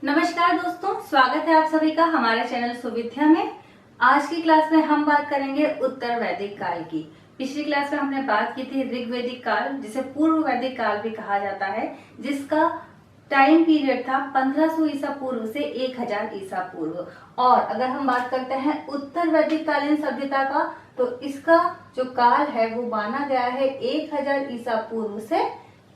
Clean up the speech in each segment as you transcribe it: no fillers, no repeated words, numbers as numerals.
नमस्कार दोस्तों, स्वागत है आप सभी का हमारे चैनल सुविद्या में। आज की क्लास में हम बात करेंगे उत्तर वैदिक काल की। पिछली क्लास में हमने बात की थी ऋग वैदिक काल, जिसे पूर्व वैदिक काल भी कहा जाता है, जिसका टाइम पीरियड था 1500 ईसा पूर्व से 1000 ईसा पूर्व। और अगर हम बात करते हैं उत्तर वैदिक कालीन सभ्यता का, तो इसका जो काल है वो माना गया है 1000 ईसा पूर्व से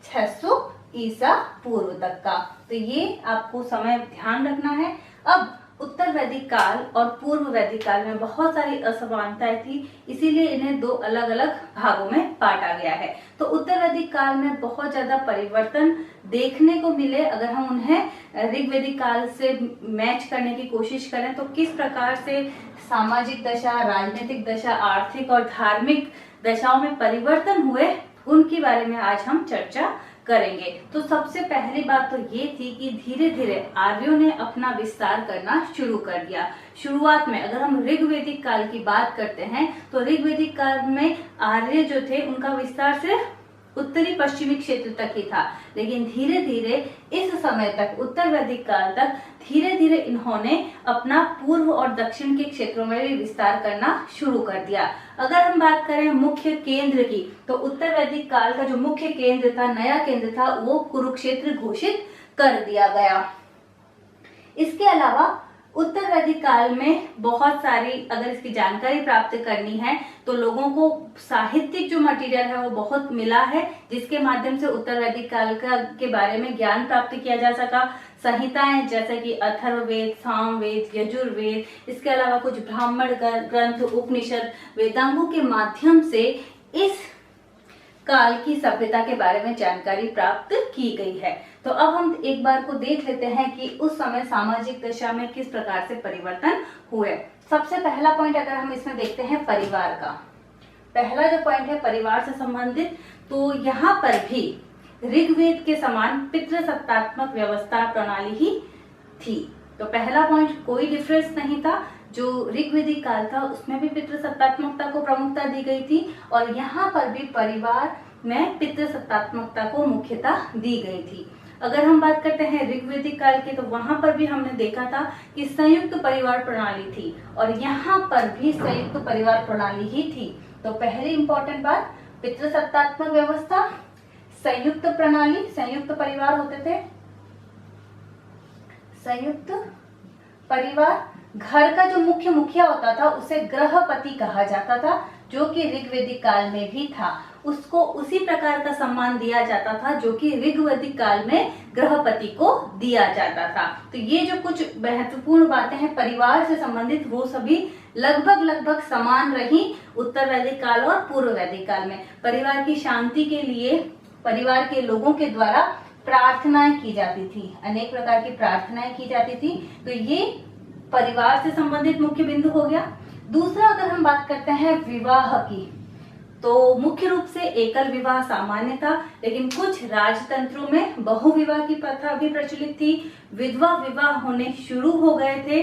600 ईसा पूर्व तक का। तो ये आपको समय ध्यान रखना है। अब उत्तर वैदिक काल और पूर्व वैदिक काल में बहुत सारी असमानताएं थी, इसीलिए इन्हें दो अलग अलग भागों में बांटा गया है। तो उत्तर वैदिक काल में बहुत ज्यादा परिवर्तन देखने को मिले। अगर हम उन्हें ऋग वैदिक काल से मैच करने की कोशिश करें तो किस प्रकार से सामाजिक दशा, राजनीतिक दशा, आर्थिक और धार्मिक दशाओं में परिवर्तन हुए, उनके बारे में आज हम चर्चा करेंगे। तो सबसे पहली बात तो ये थी कि धीरे धीरे आर्यों ने अपना विस्तार करना शुरू कर दिया। शुरुआत में अगर हम ऋग्वैदिक काल की बात करते हैं तो ऋग्वैदिक काल में आर्य जो थे उनका विस्तार सिर्फ उत्तरी पश्चिमी क्षेत्र तक ही था, लेकिन धीरे धीरे इस समय तक, उत्तर वैदिक काल तक, धीरे धीरे इन्होंने अपना पूर्व और दक्षिण के क्षेत्रों में भी विस्तार करना शुरू कर दिया। अगर हम बात करें मुख्य केंद्र की, तो उत्तर वैदिक काल का जो मुख्य केंद्र था, नया केंद्र था, वो कुरुक्षेत्र घोषित कर दिया गया। इसके अलावा उत्तर वैदिक काल में बहुत सारी, अगर इसकी जानकारी प्राप्त करनी है तो लोगों को साहित्यिक जो मटेरियल है वो बहुत मिला है, जिसके माध्यम से उत्तर वैदिक काल के बारे में ज्ञान प्राप्त किया जा सका। संहिताएं जैसे कि अथर्ववेद, सामवेद, यजुर्वेद, इसके अलावा कुछ ब्राह्मण ग्रंथ, उपनिषद, वेदांगों के माध्यम से इस काल की सभ्यता के बारे में जानकारी प्राप्त की गई है। तो अब हम एक बार को देख लेते हैं कि उस समय सामाजिक दशा में किस प्रकार से परिवर्तन हुए। सबसे पहला पॉइंट अगर हम इसमें देखते हैं परिवार का, पहला जो पॉइंट है परिवार से संबंधित, तो यहाँ पर भी ऋग्वेद के समान पितृसत्तात्मक व्यवस्था प्रणाली ही थी। तो पहला पॉइंट, कोई डिफरेंस नहीं था। जो ऋग्वैदिक काल था उसमें भी पितृसत्तात्मकता को प्रमुखता दी गई थी, और यहाँ पर भी परिवार में पितृसत्तात्मकता को मुख्यता दी गई थी। अगर हम बात करते हैं ऋग्वैदिक काल की, तो वहां पर भी हमने देखा था कि संयुक्त परिवार प्रणाली थी, और यहाँ पर भी संयुक्त परिवार प्रणाली ही थी। तो पहली इंपॉर्टेंट बात, पितृसत्तात्मक व्यवस्था, संयुक्त प्रणाली, संयुक्त परिवार होते थे, संयुक्त परिवार। घर का जो मुख्य मुखिया होता था उसे गृहपति कहा जाता था, जो कि ऋग्वैदिक काल में भी था। उसको उसी प्रकार का सम्मान दिया जाता था जो कि ऋग्वैदिक काल में गृहपति को दिया जाता था। तो ये जो कुछ महत्वपूर्ण बातें हैं परिवार से संबंधित, वो सभी लगभग समान रही उत्तर वैदिक काल और पूर्व वैदिक काल में। परिवार की शांति के लिए परिवार के लोगों के द्वारा प्रार्थनाएं की जाती थी, अनेक प्रकार की प्रार्थनाएं की जाती थी। तो ये परिवार से संबंधित मुख्य बिंदु हो गया। दूसरा, अगर हम बात करते हैं विवाह की, तो मुख्य रूप से एकल विवाह सामान्य था, लेकिन कुछ राजतंत्रों में बहुविवाह की प्रथा भी प्रचलित थी। विधवा विवाह होने शुरू हो गए थे।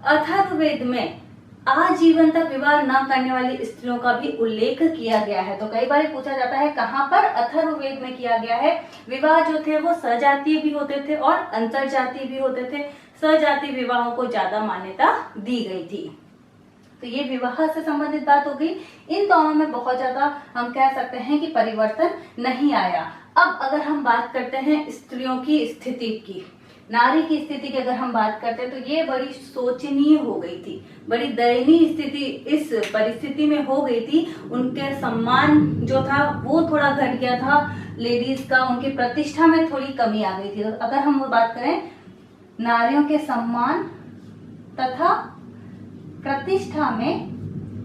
अथर्ववेद में आजीवन तक विवाह न करने वाली स्त्रियों का भी उल्लेख किया गया है। तो कई बार पूछा जाता है कहाँ पर, अथर्ववेद में किया गया है। विवाह जो थे वो सजातीय भी होते थे और अंतरजातीय भी होते थे। सजातीय विवाहों को ज्यादा मान्यता दी गई थी। तो ये विवाह से संबंधित बात हो गई। इन दोनों में बहुत ज्यादा हम कह सकते हैं कि परिवर्तन नहीं आया। अब अगर हम बात करते हैं स्त्रियों की स्थिति की, नारी की स्थिति की अगर हम बात करते हैं, तो ये बड़ी शोचनीय हो गई थी, बड़ी दयनीय स्थिति इस परिस्थिति में हो गई थी। उनके सम्मान जो था वो थोड़ा घट गया था लेडीज का, उनकी प्रतिष्ठा में थोड़ी कमी आ गई थी। तो अगर हम बात करें नारियों के सम्मान तथा प्रतिष्ठा में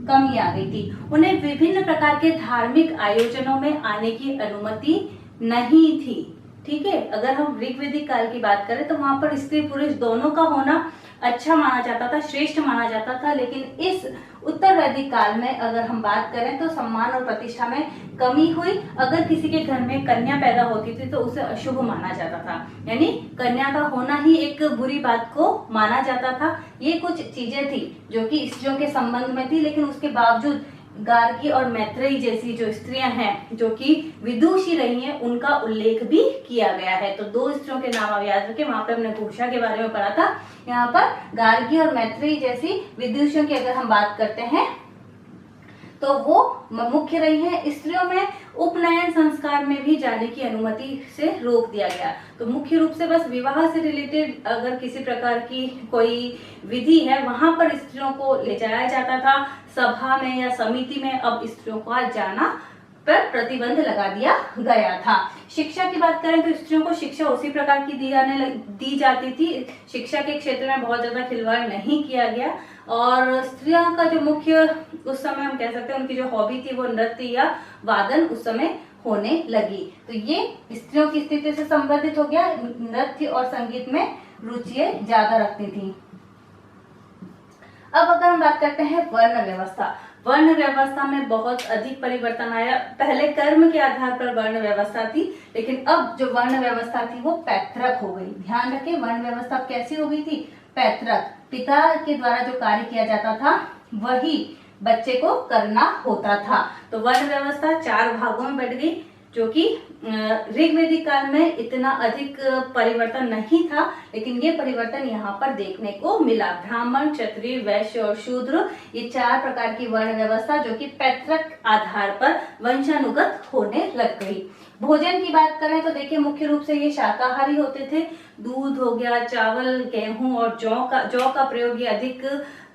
कमी आ गई थी। उन्हें विभिन्न प्रकार के धार्मिक आयोजनों में आने की अनुमति नहीं थी। ठीक है, अगर हम ऋग्वैदिक काल की बात करें तो वहां पर स्त्री पुरुष दोनों का होना अच्छा माना जाता था, श्रेष्ठ माना जाता था। लेकिन इस उत्तर वैदिक काल में अगर हम बात करें तो सम्मान और प्रतिष्ठा में कमी हुई। अगर किसी के घर में कन्या पैदा होती थी तो उसे अशुभ माना जाता था, यानी कन्या का होना ही एक बुरी बात को माना जाता था। ये कुछ चीजें थी जो कि स्त्रियों के संबंध में थी, लेकिन उसके बावजूद गार्गी और मैत्रेयी जैसी जो स्त्रियां हैं जो कि विदुषी रही हैं, उनका उल्लेख भी किया गया है। तो 2 स्त्रियों के नाम आप याद रखें, वहां पे हमने घोषा के बारे में पढ़ा था। यहाँ पर गार्गी और मैत्रेयी जैसी विदुषियों की अगर हम बात करते हैं तो वो मुख्य रही है। स्त्रियों में उपनयन संस्कार में भी जाने की अनुमति से रोक दिया गया। तो मुख्य रूप से बस विवाह से रिलेटेड अगर किसी प्रकार की कोई विधि है, वहां पर स्त्रियों को ले जाया जाता था। सभा में या समिति में अब स्त्रियों का जाना पर प्रतिबंध लगा दिया गया था। शिक्षा की बात करें तो स्त्रियों को शिक्षा उसी प्रकार की दी जाती थी। शिक्षा के क्षेत्र में बहुत ज्यादा खिलवाड़ नहीं किया गया और स्त्रियों का जो मुख्य उस समय हम कह सकते हैं उनकी जो हॉबी थी वो नृत्य या वादन उस समय होने लगी। तो ये स्त्रियों की स्थिति से संबंधित हो गया। नृत्य और संगीत में रुचि ज्यादा रखती थी। अब अगर हम बात करते हैं वर्ण व्यवस्था, वर्ण व्यवस्था में बहुत अधिक परिवर्तन आया। पहले कर्म के आधार पर वर्ण व्यवस्था थी, लेकिन अब जो वर्ण व्यवस्था थी वो पैतृक हो गई। ध्यान रखें, वर्ण व्यवस्था कैसी हो गई थी? पैतृक। पिता के द्वारा जो कार्य किया जाता था वही बच्चे को करना होता था। तो वर्ण व्यवस्था 4 भागों में बढ़ गई, जो कि ऋग्वेदिक काल में इतना अधिक परिवर्तन नहीं था, लेकिन ये परिवर्तन यहाँ पर देखने को मिला। ब्राह्मण, क्षत्रिय, वैश्य और शूद्र, ये 4 प्रकार की वर्ण व्यवस्था जो कि पैतृक आधार पर वंशानुगत होने लग गई। भोजन की बात करें तो देखिए मुख्य रूप से ये शाकाहारी होते थे। दूध हो गया, चावल, गेहूं और जौ का प्रयोग ये अधिक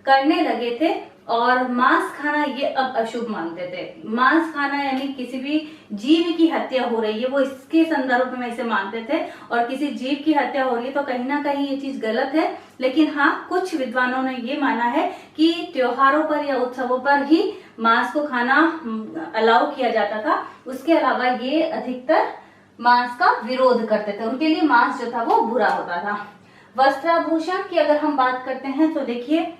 करने लगे थे और मांस खाना ये अब अशुभ मानते थे। मांस खाना यानी किसी भी जीव की हत्या हो रही है वो इसके संदर्भ में इसे मानते थे, और किसी जीव की हत्या हो रही है तो कहीं ना कहीं ये चीज गलत है। लेकिन हाँ, कुछ विद्वानों ने ये माना है कि त्योहारों पर या उत्सवों पर ही मांस को खाना अलाउ किया जाता था। उसके अलावा ये अधिकतर मांस का विरोध करते थे, उनके लिए मांस जो था वो बुरा होता था। वस्त्राभूषण की अगर हम बात करते हैं तो देखिए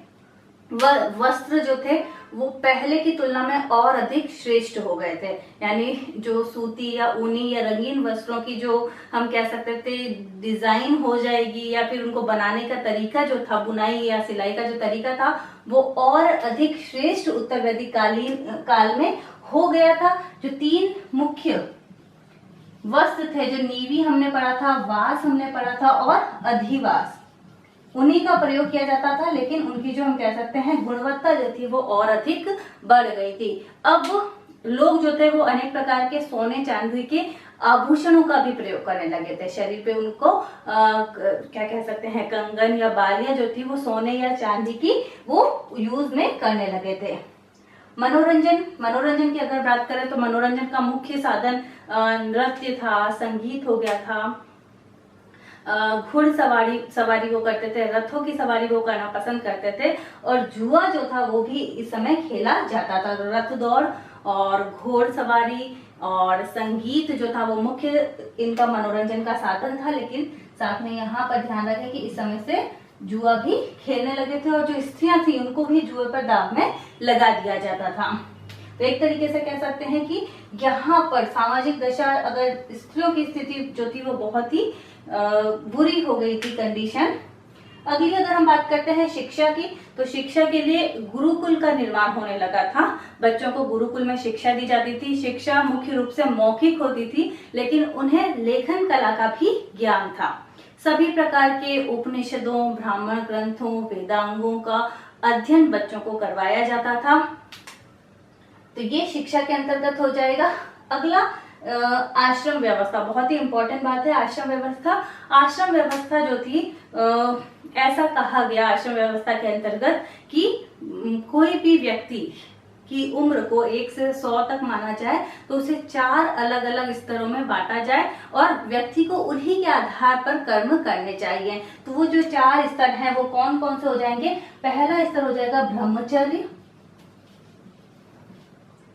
वस्त्र जो थे वो पहले की तुलना में और अधिक श्रेष्ठ हो गए थे। यानी जो सूती या ऊनी या रंगीन वस्त्रों की जो हम कह सकते थे डिजाइन हो जाएगी या फिर उनको बनाने का तरीका जो था, बुनाई या सिलाई का जो तरीका था, वो और अधिक श्रेष्ठ उत्तर वैदिक काल में हो गया था। जो 3 मुख्य वस्त्र थे, जो नीवी हमने पढ़ा था, वास हमने पढ़ा था और अधिवास, उन्हीं का प्रयोग किया जाता था। लेकिन उनकी जो हम कह सकते हैं गुणवत्ता जो थी वो और अधिक बढ़ गई थी। अब लोग जो थे वो अनेक प्रकार के सोने चांदी के आभूषणों का भी प्रयोग करने लगे थे। शरीर पे उनको क्या कह सकते हैं, कंगन या बालियां जो थी वो सोने या चांदी की वो यूज में करने लगे थे। मनोरंजन की अगर बात करें तो मनोरंजन का मुख्य साधन नृत्य था, संगीत हो गया था, सवारी वो करते थे, रथों की सवारी वो करना पसंद करते थे, और जुआ जो था वो भी इस समय खेला जाता था। रथ दौड़ और घोड़सवारी और संगीत जो था वो मुख्य इनका मनोरंजन का साधन था। लेकिन साथ में यहाँ पर ध्यान रखें कि इस समय से जुआ भी खेलने लगे थे और जो स्त्रियां थी उनको भी जुए पर दाव में लगा दिया जाता था। तो एक तरीके से कह सकते हैं कि यहाँ पर सामाजिक दशा, अगर स्त्रियों की स्थिति जो थी वो बहुत ही बुरी हो गई थी कंडीशन। अगली अगर हम बात करते हैं शिक्षा की, तो शिक्षा के लिए गुरुकुल का निर्माण होने लगा था। बच्चों को गुरुकुल में शिक्षा दी जाती थी। शिक्षा मुख्य रूप से मौखिक होती थी, लेकिन उन्हें लेखन कला का भी ज्ञान था। सभी प्रकार के उपनिषदों, ब्राह्मण ग्रंथों, वेदांगों का अध्ययन बच्चों को करवाया जाता था। तो ये शिक्षा के अंतर्गत हो जाएगा। अगला आश्रम व्यवस्था, बहुत ही इंपॉर्टेंट बात है आश्रम व्यवस्था। आश्रम व्यवस्था जो थी ऐसा कहा गया आश्रम व्यवस्था के अंतर्गत कि कोई भी व्यक्ति की उम्र को 1 से 100 तक माना जाए तो उसे 4 अलग अलग स्तरों में बांटा जाए और व्यक्ति को उन्हीं के आधार पर कर्म करने चाहिए। तो वो जो 4 स्तर हैं वो कौन कौन से हो जाएंगे? पहला स्तर हो जाएगा ब्रह्मचर्य।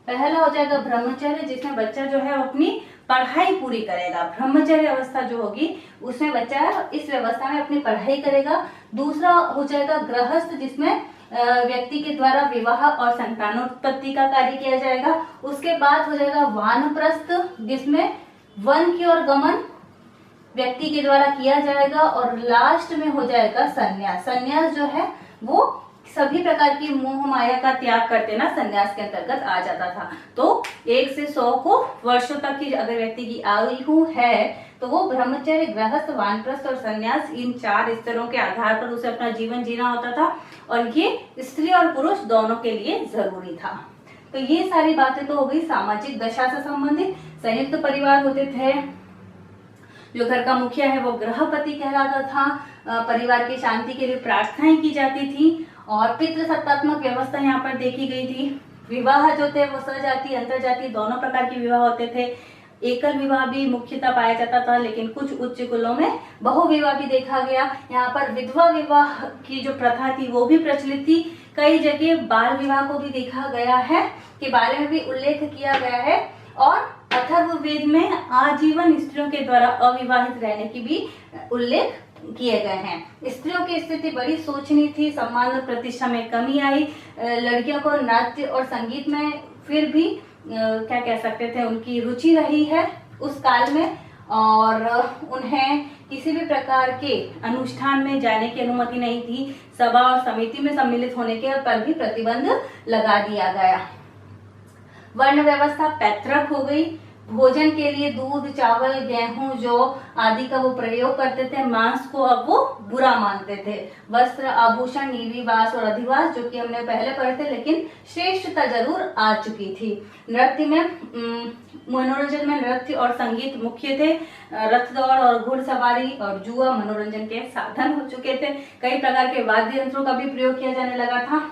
पहला हो जाएगा ब्रह्मचर्य, जिसमें बच्चा जो है अपनी पढ़ाई पूरी करेगा। ब्रह्मचर्य अवस्था जो होगी उसमें बच्चा इस व्यवस्था में अपनी पढ़ाई करेगा। दूसरा हो जाएगा गृहस्थ, जिसमें व्यक्ति के द्वारा विवाह और संतानोत्पत्ति का कार्य किया जाएगा। उसके बाद हो जाएगा वानप्रस्थ, जिसमें वन की ओर गमन व्यक्ति के द्वारा किया जाएगा। और लास्ट में हो जाएगा संन्यास। संन्यास जो है वो सभी प्रकार की मोह माया का त्याग करते ना संन्यास के अंतर्गत आ जाता था। तो 1 से 100 को वर्षों तक की अगर व्यक्ति की आयु है तो वो ब्रह्मचर्य, गृहस्थ, वानप्रस्थ और संन्यास, इन 4 स्तरों के आधार पर उसे अपना जीवन जीना होता था और ये स्त्री और पुरुष दोनों के लिए जरूरी था। तो ये सारी बातें तो हो गई सामाजिक दशा से संबंधित। संयुक्त परिवार होते थे, जो घर का मुखिया है वो गृहपति कहलाता था, परिवार की शांति के लिए प्रार्थनाएं की जाती थी और पितृसत्तात्मक व्यवस्था यहाँ पर देखी गई थी। विवाह जो थे वो सजाति, अंतरजाति दोनों प्रकार के विवाह होते थे। एकल विवाह भी मुख्यतः पाया जाता था, लेकिन कुछ उच्च कुलों में बहुविवाह भी देखा गया। यहाँ पर विधवा विवाह की जो प्रथा थी वो भी प्रचलित थी। कई जगह बाल विवाह को भी देखा गया है के बारे में भी उल्लेख किया गया है और अथर्ववेद में आजीवन स्त्रियों के द्वारा अविवाहित रहने की भी उल्लेख किए गए हैं। स्त्रियों की स्थिति बड़ी शोचनीय थी, सम्मान और प्रतिष्ठा में कमी आई। लड़कियों को नाट्य और संगीत में फिर भी क्या कह सकते थे उनकी रुचि रही है उस काल में, और उन्हें किसी भी प्रकार के अनुष्ठान में जाने की अनुमति नहीं थी। सभा और समिति में सम्मिलित होने के पर भी प्रतिबंध लगा दिया गया। वर्ण व्यवस्था पैतृक हो गई। भोजन के लिए दूध, चावल, गेहूं जो आदि का वो प्रयोग करते थे। मांस को अब वो बुरा मानते थे। वस्त्र, आभूषण, निवास और अधिवास जो कि हमने पहले पढ़े थे, लेकिन श्रेष्ठता जरूर आ चुकी थी। नृत्य में मनोरंजन में नृत्य और संगीत मुख्य थे। रथ दौड़ और घुड़सवारी और जुआ मनोरंजन के साधन हो चुके थे। कई प्रकार के वाद्य यंत्रों का भी प्रयोग किया जाने लगा था।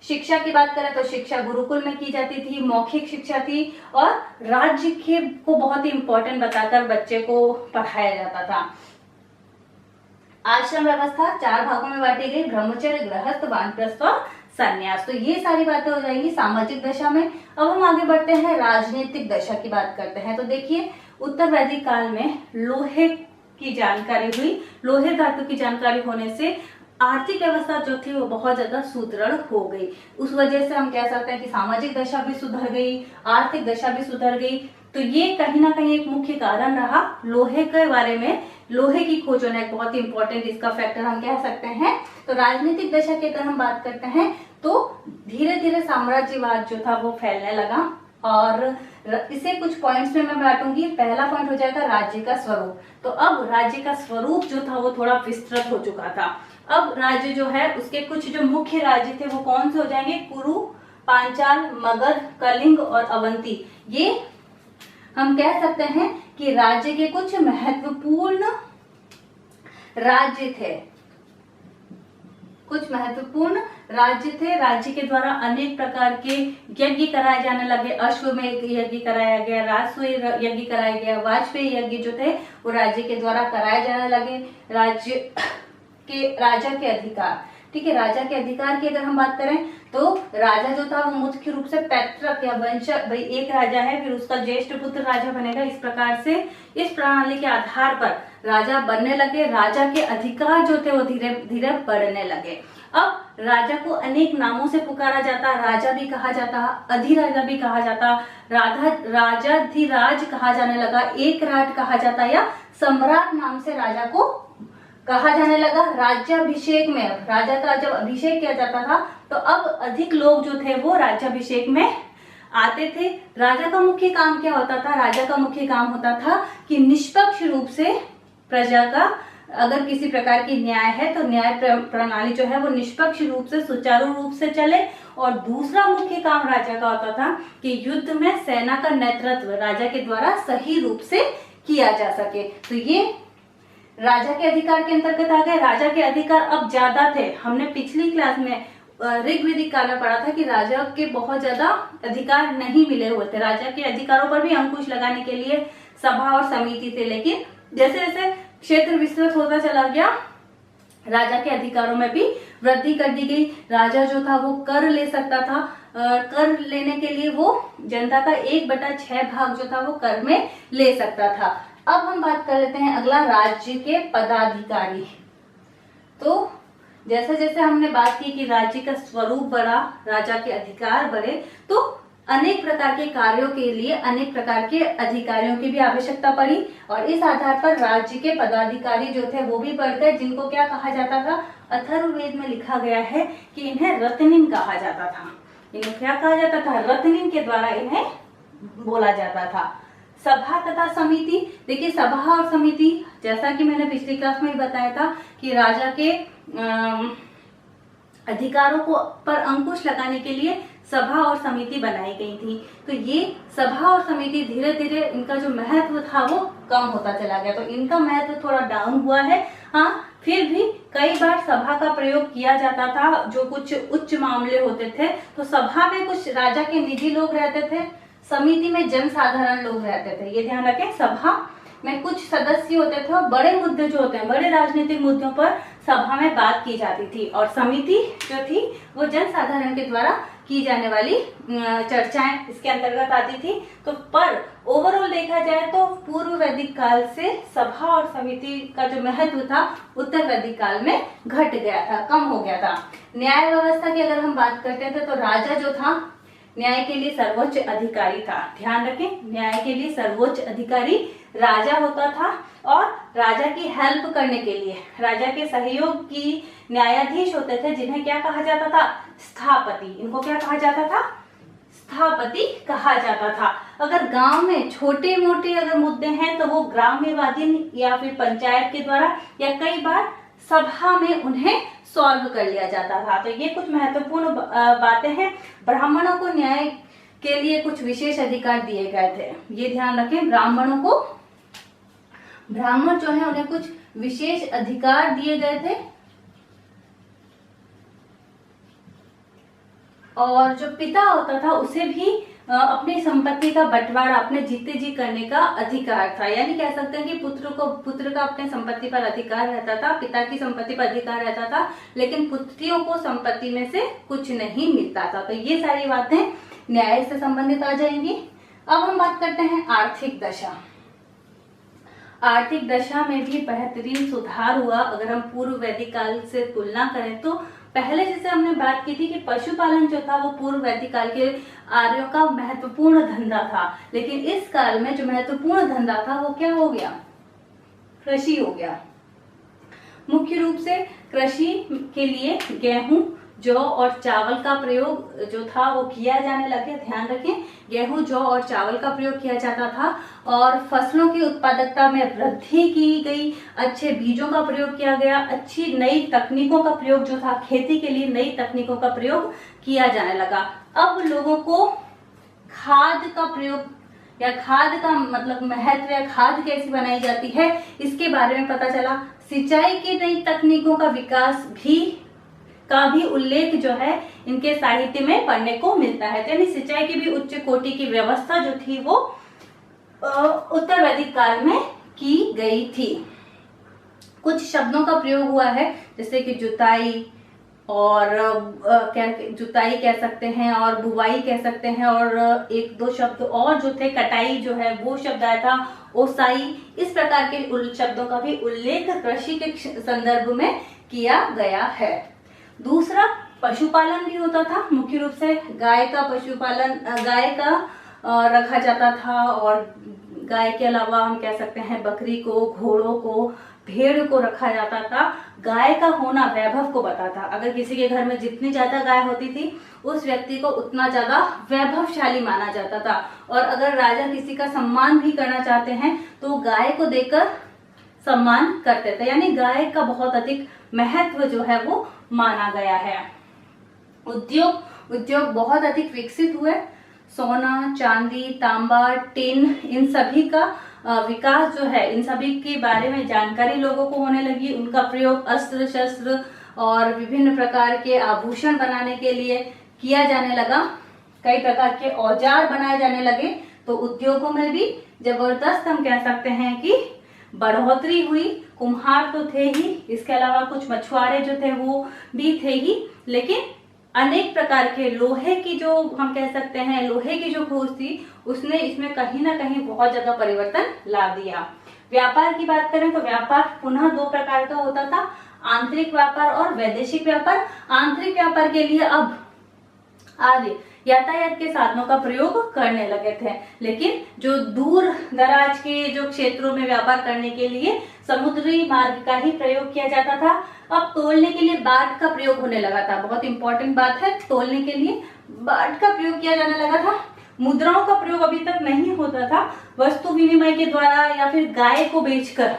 शिक्षा की बात करें तो शिक्षा गुरुकुल में की जाती थी, मौखिक शिक्षा थी और राज्य के को बहुत ही इंपॉर्टेंट बताकर बच्चे को पढ़ाया जाता था। आश्रम व्यवस्था 4 भागों में बांटी गई, ब्रह्मचर्य, गृहस्थ, वानप्रस्थ और संन्यास। तो ये सारी बातें हो जाएंगी सामाजिक दशा में। अब हम आगे बढ़ते हैं, राजनीतिक दशा की बात करते हैं। तो देखिए, उत्तर वैदिक काल में लोहे की जानकारी हुई। लोहे धातु की जानकारी होने से आर्थिक व्यवस्था जो थी वो बहुत ज्यादा सुदृढ़ हो गई। उस वजह से हम कह सकते हैं कि सामाजिक दशा भी सुधर गई, आर्थिक दशा भी सुधर गई। तो ये कहीं ना कहीं एक मुख्य कारण रहा। लोहे के बारे में, लोहे की खोज होना एक बहुत ही इंपॉर्टेंट इसका फैक्टर हम कह सकते हैं। तो राजनीतिक दशा की अगर हम बात करते हैं तो धीरे धीरे साम्राज्यवाद जो था वो फैलने लगा और इसे कुछ पॉइंट्स में मैं बांटूंगी। पहला पॉइंट हो जाएगा राज्य का स्वरूप। तो अब राज्य का स्वरूप जो था वो थोड़ा विस्तृत हो चुका था। अब राज्य जो है उसके कुछ जो मुख्य राज्य थे वो कौन से हो जाएंगे? कुरु, पांचाल, मगध, कलिंग और अवंती। ये हम कह सकते हैं कि राज्य के कुछ महत्वपूर्ण राज्य थे। कुछ महत्वपूर्ण राज्य थे। राज्य के द्वारा अनेक प्रकार के यज्ञ कराए जाने लगे। अश्वमेध यज्ञ कराया गया, राजसूय यज्ञ कराया गया, वाजपेयी यज्ञ जो थे वो राज्य के द्वारा कराए जाने लगे। राज्य के राजा के अधिकार, ठीक है, राजा के अधिकार की अगर हम बात करें तो राजा जो था वो मुख्य रूप से पैतृक या वंश, भाई एक राजा है फिर उसका ज्येष्ठ पुत्र राजा बनेगा। इस प्रकार से इस प्रणाली के आधार पर राजा बनने लगे। राजा के अधिकार जो थे वो धीरे धीरे बढ़ने लगे। अब राजा को अनेक नामों से पुकारा जाता। राजा भी कहा जाता, अधिराजा भी कहा जाता, राजाधिराज कहा जाने लगा, एक राज कहा जाता या सम्राट नाम से राजा को कहा जाने लगा। राज्याभिषेक में राजा का जब अभिषेक किया जाता था तो अब अधिक लोग जो थे वो राज्याभिषेक में आते थे। राजा का मुख्य काम क्या होता था? राजा का मुख्य काम होता था कि निष्पक्ष रूप से प्रजा का, अगर किसी प्रकार की न्याय है तो न्याय प्रणाली जो है वो निष्पक्ष रूप से, सुचारू रूप से चले। और दूसरा मुख्य काम राजा का होता था कि युद्ध में सेना का नेतृत्व राजा के द्वारा सही रूप से किया जा सके। तो ये राजा के अधिकार के अंतर्गत आ गए। राजा के अधिकार अब ज्यादा थे। हमने पिछली क्लास में ऋग्वेदिक काल में पढ़ा था कि राजा के बहुत ज्यादा अधिकार नहीं मिले हुए थे। राजा के अधिकारों पर भी अंकुश लगाने के लिए सभा और समिति थे, लेकिन जैसे जैसे क्षेत्र विस्तृत होता चला गया राजा के अधिकारों में भी वृद्धि कर दी गई। राजा जो था वो कर ले सकता था। कर लेने के लिए वो जनता का 1/6 भाग जो था वो कर में ले सकता था। अब हम बात कर लेते हैं अगला, राज्य के पदाधिकारी। तो जैसे जैसे हमने बात की कि राज्य का स्वरूप बढ़ा, राजा के अधिकार बढ़े, तो अनेक प्रकार के कार्यों के लिए अनेक प्रकार के अधिकारियों की भी आवश्यकता पड़ी और इस आधार पर राज्य के पदाधिकारी जो थे वो भी बढ़ गए, जिनको क्या कहा जाता था, अथर्ववेद में लिखा गया है कि इन्हें रत्निन कहा जाता था। इन्हें क्या कहा जाता था, रत्निन के द्वारा इन्हें बोला जाता था। सभा तथा समिति, देखिए सभा और समिति जैसा कि मैंने पिछली क्लास में बताया था कि राजा के अधिकारों को पर अंकुश लगाने के लिए सभा और समिति बनाई गई थी। तो ये सभा और समिति धीरे धीरे इनका जो महत्व था वो कम होता चला गया, तो इनका महत्व थोड़ा डाउन हुआ है। हाँ, फिर भी कई बार सभा का प्रयोग किया जाता था। जो कुछ उच्च मामले होते थे तो सभा में कुछ राजा के निजी लोग रहते थे, समिति में जनसाधारण लोग रहते थे। ये ध्यान रखें, सभा में कुछ सदस्य होते थे और बड़े मुद्दे जो होते हैं, बड़े राजनीतिक मुद्दों पर सभा में बात की जाती थी और समिति जो थी वो जनसाधारण के द्वारा की जाने वाली चर्चाएं इसके अंतर्गत आती थी। तो पर ओवरऑल देखा जाए तो पूर्व वैदिक काल से सभा और समिति का जो महत्व था उत्तर वैदिक काल में घट गया था, कम हो गया था। न्याय व्यवस्था की अगर हम बात करते थे तो राजा जो था न्याय के लिए सर्वोच्च अधिकारी था। ध्यान रखें, न्याय के लिए सर्वोच्च अधिकारी राजा होता था और राजा की हेल्प करने के लिए, राजा के सहयोग की न्यायाधीश होते थे, जिन्हें क्या कहा जाता था, स्थापति। इनको क्या कहा जाता था, स्थापति कहा जाता था। अगर गांव में छोटे मोटे अगर मुद्दे हैं तो वो ग्राम्यवादी या फिर पंचायत के द्वारा या कई बार सभा में उन्हें सॉल्व कर लिया जाता था। तो ये कुछ महत्वपूर्ण बातें हैं। ब्राह्मणों को न्याय के लिए कुछ विशेष अधिकार दिए गए थे, ये ध्यान रखें। ब्राह्मण जो है उन्हें कुछ विशेष अधिकार दिए गए थे और जो पिता होता था उसे भी अपनी संपत्ति का बंटवारा अपने जीते जी करने का अधिकार था। यानी कह सकते हैं कि पुत्र का अपने संपत्ति पर अधिकार रहता था, पिता की संपत्ति पर अधिकार रहता था, लेकिन पुत्रियों को संपत्ति में से कुछ नहीं मिलता था। तो ये सारी बातें न्याय से संबंधित आ जाएंगी। अब हम बात करते हैं आर्थिक दशा। आर्थिक दशा में भी बेहतरीन सुधार हुआ। अगर हम पूर्व वैदिक काल से तुलना करें तो पहले जैसे हमने बात की थी कि पशुपालन जो था वो पूर्व वैदिक काल के आर्यों का महत्वपूर्ण धंधा था, लेकिन इस काल में जो महत्वपूर्ण धंधा था वो क्या हो गया, कृषि हो गया। मुख्य रूप से कृषि के लिए गेहूं, जौ और चावल का प्रयोग जो था वो किया जाने लगे। ध्यान रखें, गेहूं, जौ और चावल का प्रयोग किया जाता था और फसलों की उत्पादकता में वृद्धि की गई, अच्छे बीजों का प्रयोग किया गया, अच्छी नई तकनीकों का प्रयोग जो था, खेती के लिए नई तकनीकों का प्रयोग किया जाने लगा। अब लोगों को खाद का प्रयोग या खाद का मतलब महत्व या खाद कैसी बनाई जाती है इसके बारे में पता चला। सिंचाई की नई तकनीकों का विकास का भी उल्लेख जो है इनके साहित्य में पढ़ने को मिलता है। यानी सिंचाई की भी उच्च कोटि की व्यवस्था जो थी वो उत्तर वैदिक काल में की गई थी। कुछ शब्दों का प्रयोग हुआ है जैसे कि जुताई और जुताई कह सकते हैं और बुवाई कह सकते हैं और एक दो शब्द और जो थे, कटाई जो है वो शब्द आया था, ओसाई। इस प्रकार के शब्दों का भी उल्लेख कृषि के संदर्भ में किया गया है। दूसरा, पशुपालन भी होता था। मुख्य रूप से गाय का पशुपालन, गाय का रखा जाता था और गाय के अलावा हम कह सकते हैं बकरी को, घोड़ों को, भेड़ को रखा जाता था। गाय का होना वैभव को बताता। अगर किसी के घर में जितनी ज्यादा गाय होती थी उस व्यक्ति को उतना ज्यादा वैभवशाली माना जाता था। और अगर राजा किसी का सम्मान भी करना चाहते हैं तो गाय को देकर सम्मान करते थे। यानी गाय का बहुत अधिक महत्व जो है वो माना गया है। उद्योग बहुत अधिक विकसित हुए। सोना, चांदी, तांबा, टिन, इन सभी का विकास जो है, इन सभी के बारे में जानकारी लोगों को होने लगी। उनका प्रयोग अस्त्र शस्त्र और विभिन्न प्रकार के आभूषण बनाने के लिए किया जाने लगा। कई प्रकार के औजार बनाए जाने लगे। तो उद्योगों में भी जबरदस्त हम कह सकते हैं कि बढ़ोतरी हुई। कुम्हार तो थे ही, इसके अलावा कुछ मछुआरे जो थे वो भी थे ही, लेकिन अनेक प्रकार के लोहे की जो हम कह सकते हैं लोहे की जो खोज थी उसने इसमें कहीं ना कहीं बहुत ज्यादा परिवर्तन ला दिया। व्यापार की बात करें तो व्यापार पुनः दो प्रकार का होता था, आंतरिक व्यापार और वैदेशिक व्यापार। आंतरिक व्यापार के लिए अब आर्य यातायात के साधनों का प्रयोग करने लगे थे। लेकिन जो दूर दराज के जो क्षेत्रों में व्यापार करने के लिए समुद्री मार्ग का ही प्रयोग किया जाता था। अब तोलने के लिए बाट का प्रयोग होने लगा था। बहुत इंपॉर्टेंट बात है, तोलने के लिए बाट का प्रयोग किया जाने लगा था। मुद्राओं का प्रयोग अभी तक नहीं होता था। वस्तु विनिमय के द्वारा या फिर गाय को बेचकर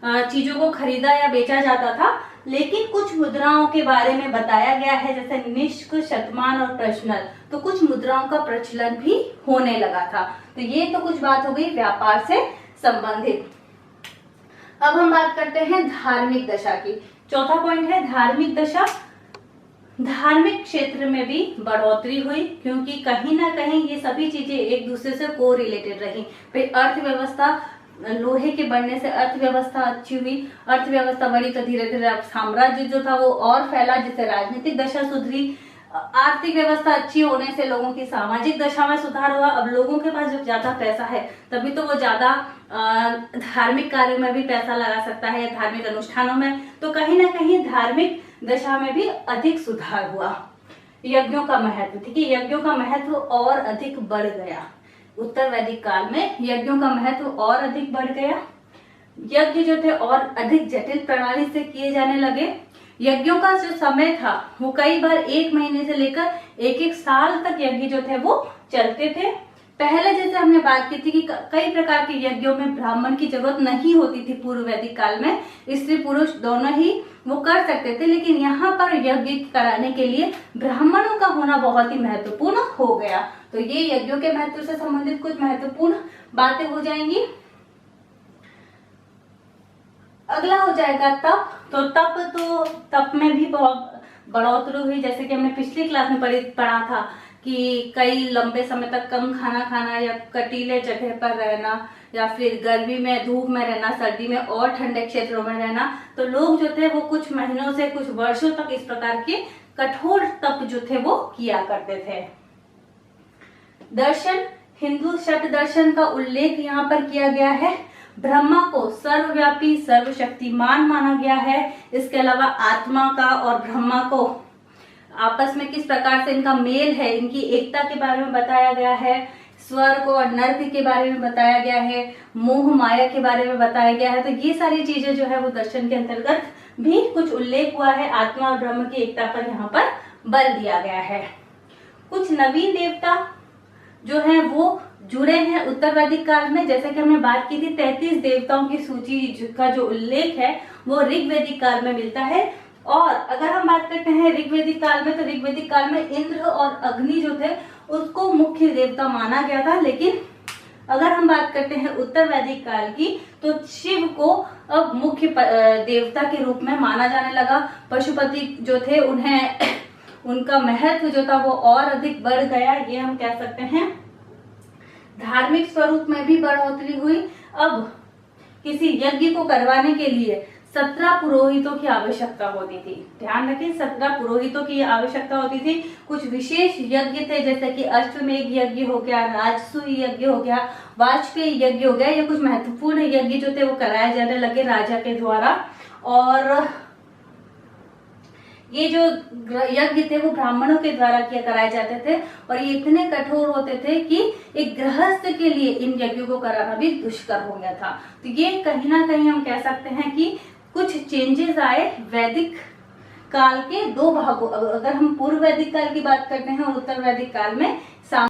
चीजों को खरीदा या बेचा जाता था। लेकिन कुछ मुद्राओं के बारे में बताया गया है, जैसे निष्क, शतमान और प्रश्नल, तो कुछ मुद्राओं का प्रचलन भी होने लगा था। तो ये तो कुछ बात हो गई व्यापार से संबंधित। अब हम बात करते हैं धार्मिक दशा की। चौथा पॉइंट है धार्मिक दशा। धार्मिक क्षेत्र में भी बढ़ोतरी हुई, क्योंकि कहीं ना कहीं ये सभी चीजें एक दूसरे से को रिलेटेड रही। फिर अर्थव्यवस्था, लोहे के बढ़ने से अर्थव्यवस्था अच्छी हुई। अर्थव्यवस्था बढ़ी तो धीरे धीरे अब साम्राज्य जो था वो और फैला, जिससे राजनीतिक दशा सुधरी। आर्थिक व्यवस्था अच्छी होने से लोगों की सामाजिक दशा में सुधार हुआ। अब लोगों के पास जब ज्यादा पैसा है तभी तो वो ज्यादा धार्मिक कार्यों में भी पैसा लगा सकता है, धार्मिक अनुष्ठानों में। तो कहीं ना कहीं धार्मिक दशा में भी अधिक सुधार हुआ। यज्ञों का महत्व, ठीक है, यज्ञों का महत्व और अधिक बढ़ गया। उत्तर वैदिक काल में यज्ञों का महत्व और अधिक बढ़ गया। यज्ञ जो थे और अधिक जटिल प्रणाली से किए जाने लगे। यज्ञों का जो समय था वो कई बार 1 महीने से लेकर 1-1 साल तक यज्ञ जो थे वो चलते थे। पहले जैसे हमने बात की थी कि कई प्रकार के यज्ञों में ब्राह्मण की जरूरत नहीं होती थी। पूर्व वैदिक काल में स्त्री पुरुष दोनों ही वो कर सकते थे, लेकिन यहाँ पर यज्ञ कराने के लिए ब्राह्मणों का होना बहुत ही महत्वपूर्ण हो गया। तो ये यज्ञों के महत्व से संबंधित कुछ महत्वपूर्ण बातें हो जाएंगी। अगला हो जाएगा तप। तो तप में भी बहुत बढ़ोतरी हुई। जैसे कि हमने पिछली क्लास में पढ़ा था कि कई लंबे समय तक कम खाना खाना या कटीले जगह पर रहना, या फिर गर्मी में धूप में रहना, सर्दी में और ठंडे क्षेत्रों में रहना। तो लोग जो थे वो कुछ महीनों से कुछ वर्षों तक इस प्रकार के कठोर तप जो थे वो किया करते थे। दर्शन, हिंदू षट दर्शन का उल्लेख यहाँ पर किया गया है। ब्रह्मा को सर्वव्यापी सर्वशक्तिमान माना गया है। इसके अलावा आत्मा का और ब्रह्मा को आपस में किस प्रकार से इनका मेल है, इनकी एकता के बारे में बताया गया है। स्वर्ग और नर्क के बारे में बताया गया है। मोह माया के बारे में बताया गया है। तो ये सारी चीजें जो है वो दर्शन के अंतर्गत भी कुछ उल्लेख हुआ है। आत्मा और ब्रह्म की एकता पर यहाँ पर बल दिया गया है। कुछ नवीन देवता जो है वो जुड़े हैं उत्तर वैदिक काल में। जैसे कि हमने बात की थी 33 देवताओं की सूची का जो उल्लेख है वो ऋग्वैदिक काल में मिलता है। और अगर हम बात करते हैं ऋग्वैदिक काल में, तो ऋग्वैदिक काल में इंद्र और अग्नि जो थे उसको मुख्य देवता माना गया था। लेकिन अगर हम बात करते हैं उत्तर वैदिक काल की, तो शिव को अब मुख्य देवता के रूप में माना जाने लगा। पशुपति जो थे उन्हें उनका महत्व जो था वो और अधिक बढ़ गया, ये हम कह सकते हैं। धार्मिक स्वरूप में भी बढ़ोतरी हुई। अब किसी यज्ञ को करवाने के लिए 17 पुरोहितों की आवश्यकता होती थी। ध्यान रखें, 17 पुरोहितों की आवश्यकता होती थी। कुछ विशेष यज्ञ थे, जैसे कि अश्वमेध यज्ञ हो गया, राजसूय यज्ञ हो गया, वाजपेयी यज्ञ हो गया। ये कुछ महत्वपूर्ण यज्ञ जो थे वो कराए जाने लगे राजा के द्वारा। और ये जो यज्ञ थे वो ब्राह्मणों के द्वारा कराए जाते थे। और ये इतने कठोर होते थे कि एक गृहस्थ के लिए इन यज्ञों को कराना भी दुष्कर हो गया था। तो ये कहीं ना कहीं हम कह सकते हैं कि कुछ चेंजेस आए वैदिक काल के 2 भागों। अगर हम पूर्व वैदिक काल की बात करते हैं और उत्तर वैदिक काल में